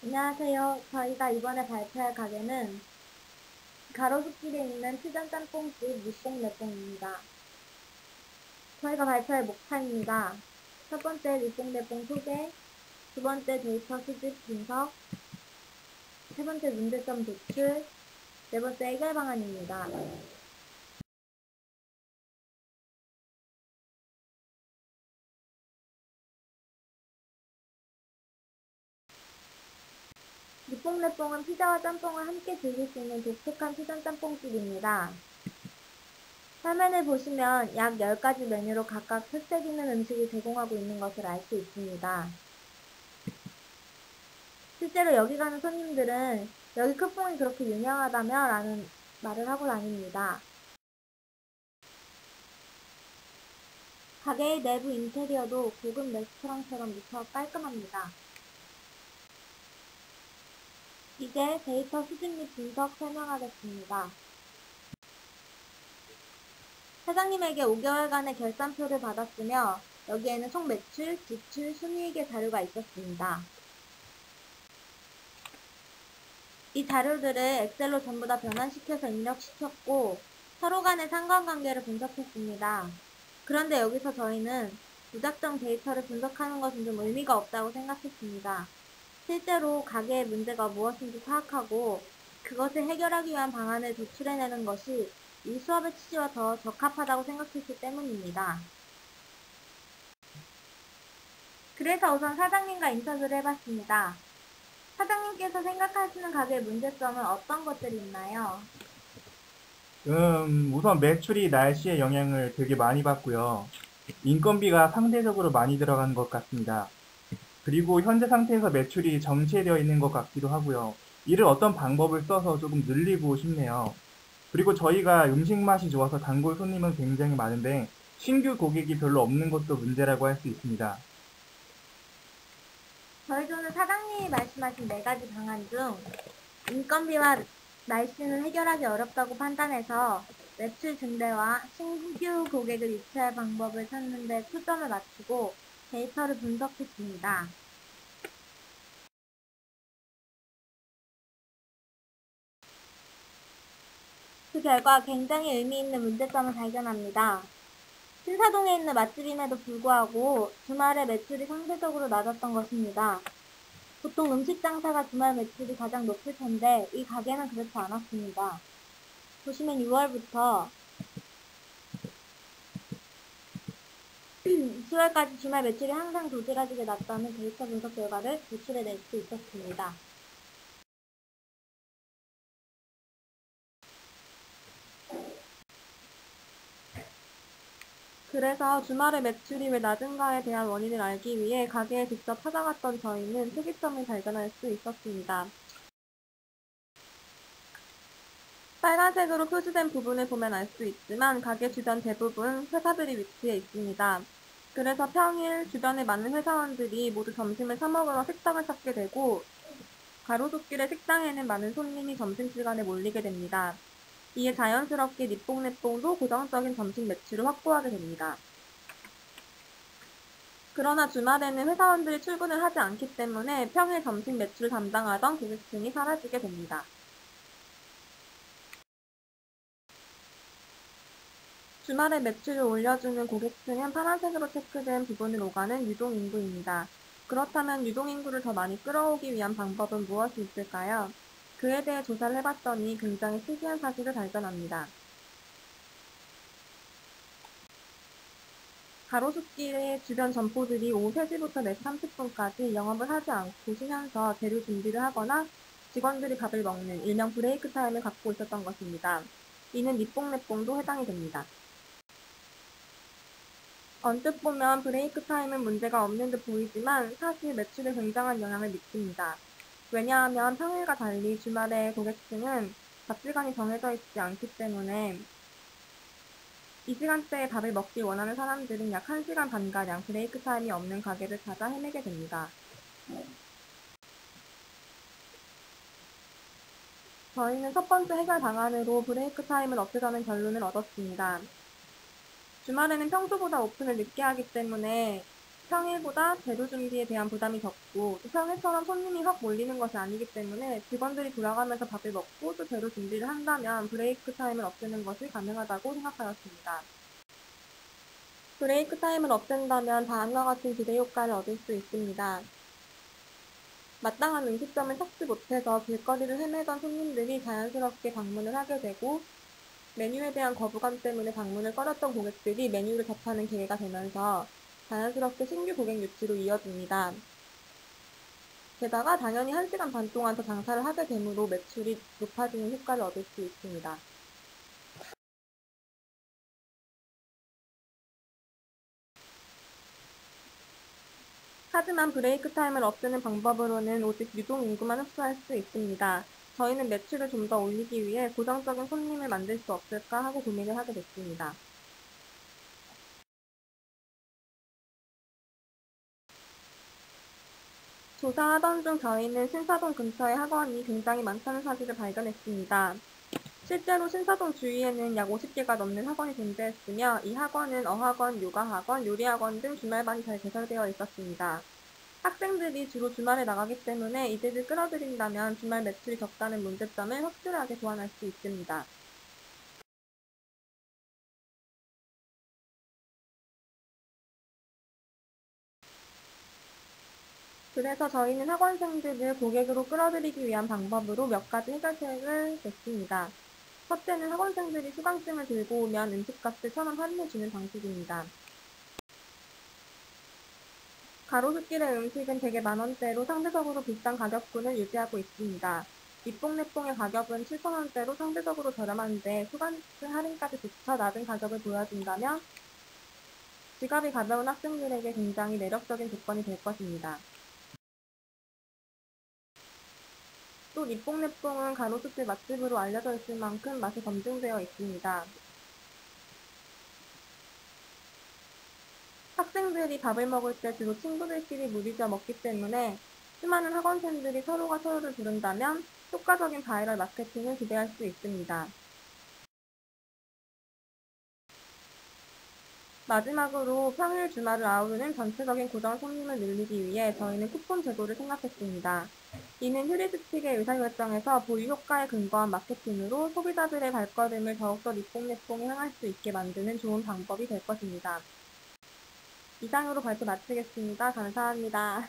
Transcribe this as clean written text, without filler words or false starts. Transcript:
안녕하세요. 저희가 이번에 발표할 가게는 가로수길에 있는 퓨전 짬뽕집 밑봉내뽕입니다. 저희가 발표할 목차입니다. 첫 번째 밑봉내뽕 소개, 두 번째 데이터 수집 분석, 세 번째 문제점 도출, 네 번째 해결 방안입니다. 밑봉내뽕은 피자와 짬뽕을 함께 즐길 수 있는 독특한 퓨전 짬뽕집입니다. 화면을 보시면 약 10가지 메뉴로 각각 특색 있는 음식을 제공하고 있는 것을 알 수 있습니다. 실제로 여기 가는 손님들은 여기 크뽕이 그렇게 유명하다며 라는 말을 하고 다닙니다. 가게의 내부 인테리어도 고급 레스토랑처럼 무척 깔끔합니다. 이제 데이터 수집 및 분석 설명하겠습니다. 사장님에게 5개월간의 결산표를 받았으며 여기에는 총 매출, 지출, 순이익의 자료가 있었습니다. 이 자료들을 엑셀로 전부 다 변환시켜서 입력시켰고 서로 간의 상관관계를 분석했습니다. 그런데 여기서 저희는 무작정 데이터를 분석하는 것은 좀 의미가 없다고 생각했습니다. 실제로 가게의 문제가 무엇인지 파악하고 그것을 해결하기 위한 방안을 도출해내는 것이 이 수업의 취지와 더 적합하다고 생각했기 때문입니다. 그래서 우선 사장님과 인터뷰를 해봤습니다. 사장님께서 생각하시는 가게의 문제점은 어떤 것들이 있나요? 우선 매출이 날씨의 영향을 되게 많이 받고요. 인건비가 상대적으로 많이 들어가는 것 같습니다. 그리고 현재 상태에서 매출이 정체되어 있는 것 같기도 하고요. 이를 어떤 방법을 써서 조금 늘리고 싶네요. 그리고 저희가 음식 맛이 좋아서 단골 손님은 굉장히 많은데 신규 고객이 별로 없는 것도 문제라고 할 수 있습니다. 저희도는 사장님이 말씀하신 4가지 방안 중 인건비와 날씨는 해결하기 어렵다고 판단해서 매출 증대와 신규 고객을 유치할 방법을 찾는 데 초점을 맞추고 데이터를 분석했습니다. 그 결과 굉장히 의미 있는 문제점을 발견합니다. 신사동에 있는 맛집임에도 불구하고 주말에 매출이 상대적으로 낮았던 것입니다. 보통 음식 장사가 주말 매출이 가장 높을 텐데 이 가게는 그렇지 않았습니다. 보시면 6월부터 10월까지 주말 매출이 항상 도드라지게 낮다는 데이터 분석 결과를 도출해낼 수 있었습니다. 그래서 주말에 매출이 왜 낮은가에 대한 원인을 알기 위해 가게에 직접 찾아갔던 저희는 특이점을 발견할 수 있었습니다. 빨간색으로 표시된 부분을 보면 알 수 있지만 가게 주변 대부분 회사들이 위치해 있습니다. 그래서 평일 주변에 많은 회사원들이 모두 점심을 사 먹으러 식당을 찾게 되고 가로수길의 식당에는 많은 손님이 점심시간에 몰리게 됩니다. 이에 자연스럽게 니뽕내뽕도 고정적인 점심 매출을 확보하게 됩니다. 그러나 주말에는 회사원들이 출근을 하지 않기 때문에 평일 점심 매출을 담당하던 고객층이 사라지게 됩니다. 주말에 매출을 올려주는 고객층은 파란색으로 체크된 부분을 오가는 유동인구입니다. 그렇다면 유동인구를 더 많이 끌어오기 위한 방법은 무엇이 있을까요? 그에 대해 조사를 해봤더니 굉장히 특이한 사실을 발견합니다. 가로수길의 주변 점포들이 오후 3시부터 4시 30분까지 영업을 하지 않고 쉬면서 재료 준비를 하거나 직원들이 밥을 먹는 일명 브레이크 타임을 갖고 있었던 것입니다. 이는 니뽕내뽕도 해당이 됩니다. 언뜻 보면 브레이크 타임은 문제가 없는 듯 보이지만 사실 매출에 굉장한 영향을 미칩니다. 왜냐하면 평일과 달리 주말에 고객층은 밥시간이 정해져 있지 않기 때문에 이 시간대에 밥을 먹기 원하는 사람들은 약 1시간 반가량 브레이크 타임이 없는 가게를 찾아 헤매게 됩니다. 저희는 첫 번째 해결 방안으로 브레이크 타임을 없애자는 결론을 얻었습니다. 주말에는 평소보다 오픈을 늦게 하기 때문에 평일보다 재료 준비에 대한 부담이 적고 또 평일처럼 손님이 확 몰리는 것이 아니기 때문에 직원들이 돌아가면서 밥을 먹고 또 재료 준비를 한다면 브레이크 타임을 없애는 것이 가능하다고 생각하였습니다. 브레이크 타임을 없앤다면 다음과 같은 기대 효과를 얻을 수 있습니다. 마땅한 음식점을 찾지 못해서 길거리를 헤매던 손님들이 자연스럽게 방문을 하게 되고 메뉴에 대한 거부감 때문에 방문을 꺼렸던 고객들이 메뉴를 접하는 기회가 되면서 자연스럽게 신규 고객 유치로 이어집니다. 게다가 당연히 1시간 반 동안 더 장사를 하게 되므로 매출이 높아지는 효과를 얻을 수 있습니다. 하지만 브레이크 타임을 없애는 방법으로는 오직 유동 인구만 흡수할 수 있습니다. 저희는 매출을 좀 더 올리기 위해 고정적인 손님을 만들 수 없을까 하고 고민을 하게 됐습니다. 조사하던 중 저희는 신사동 근처에 학원이 굉장히 많다는 사실을 발견했습니다. 실제로 신사동 주위에는 약 50개가 넘는 학원이 존재했으며 이 학원은 어학원, 요가학원, 요리학원 등 주말반이 잘 개설되어 있었습니다. 학생들이 주로 주말에 나가기 때문에 이들을 끌어들인다면 주말 매출이 적다는 문제점을 확실하게 보완할 수 있습니다. 그래서 저희는 학원생들을 고객으로 끌어들이기 위한 방법으로 몇 가지 해결책을 냈습니다. 첫째는 학원생들이 수강증을 들고 오면 음식값을 1,000원 할인해주는 방식입니다. 가로수길의 음식은 대개 만원대로 상대적으로 비싼 가격군을 유지하고 있습니다. 밑봉내뽕의 가격은 7,000원대로 상대적으로 저렴한데 수강증 할인까지 붙여 낮은 가격을 보여준다면 지갑이 가벼운 학생들에게 굉장히 매력적인 조건이 될 것입니다. 또 밑봉내뽕은 가로수길 맛집으로 알려져 있을 만큼 맛이 검증되어 있습니다. 학생들이 밥을 먹을 때 주로 친구들끼리 무리져 먹기 때문에 수많은 학원생들이 서로가 서로를 부른다면 효과적인 바이럴 마케팅을 기대할 수 있습니다. 마지막으로 평일 주말을 아우르는 전체적인 고정 손님을 늘리기 위해 저희는 쿠폰 제도를 생각했습니다. 이는 휴리스틱의 의사결정에서 보유 효과에 근거한 마케팅으로 소비자들의 발걸음을 더욱더 니뽕내뽕에 향할 수 있게 만드는 좋은 방법이 될 것입니다. 이상으로 발표 마치겠습니다. 감사합니다.